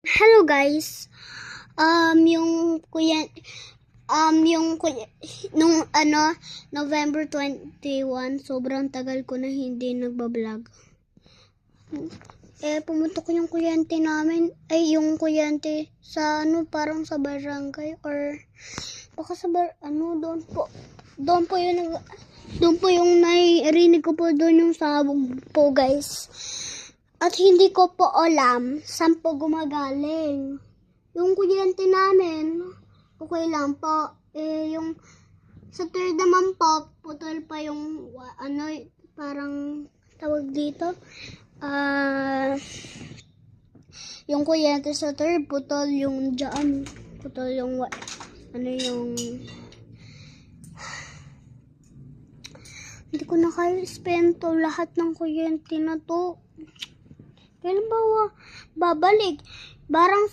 Hello guys. Nung November 21, sobrang tagal ko na hindi nagba-vlog. Pumunta ko yung kuryente namin, sa parang sa barangay or baka sa doon po yung narinig ko po doon yung sabog po guys. At hindi ko po alam saan po gumagaling. Yung kuryente namin, okay lang po. Yung sa third naman po, putol pa yung, parang tawag dito. Yung kuryente sa third, putol yung dyan. Putol yung, hindi ko na kaya spento lahat ng kuryente na to. Kailan ba babalik? Barang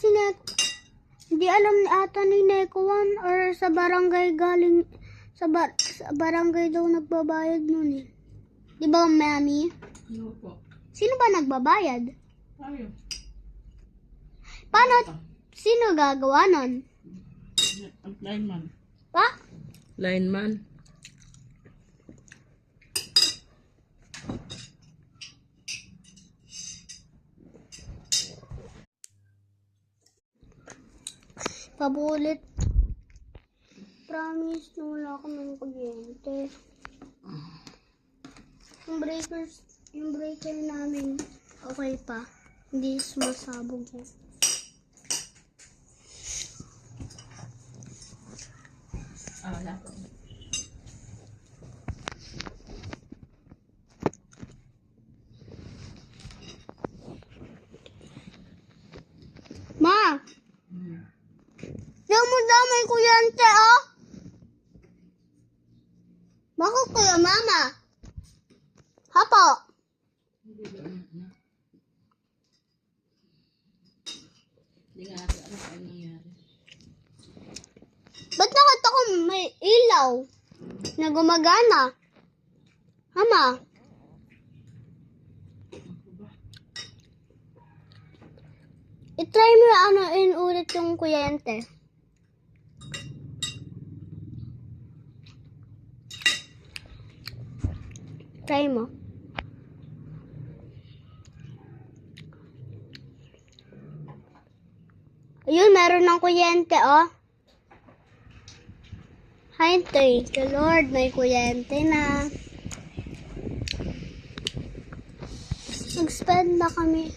hindi alam ni ata ni Nekuan or sa barangay galing, sa barangay daw nagbabayad nun eh. Di ba, Mami? Ano po? Sino ba nagbabayad? Tayo. Paano? Sino gagawa nun? Lineman. Pa? Lineman. Pabulit. Promise na wala kaming kuryente. Yung breaker namin, okay pa. Hindi sumasabog yan. Wala po. Ma! Damo-damo yung kuryente, oh! Bakit kuya, Mama? Hapo! Hindi nga natin alam kung ano nangyari. Ba't nakita ko may ilaw na gumagana? Mama? I-try mo ulit yung kuryente. Try mo. Ayun, meron ng kuryente, oh. Hi, thank you, Lord. May kuryente na. Nag-spend na kami.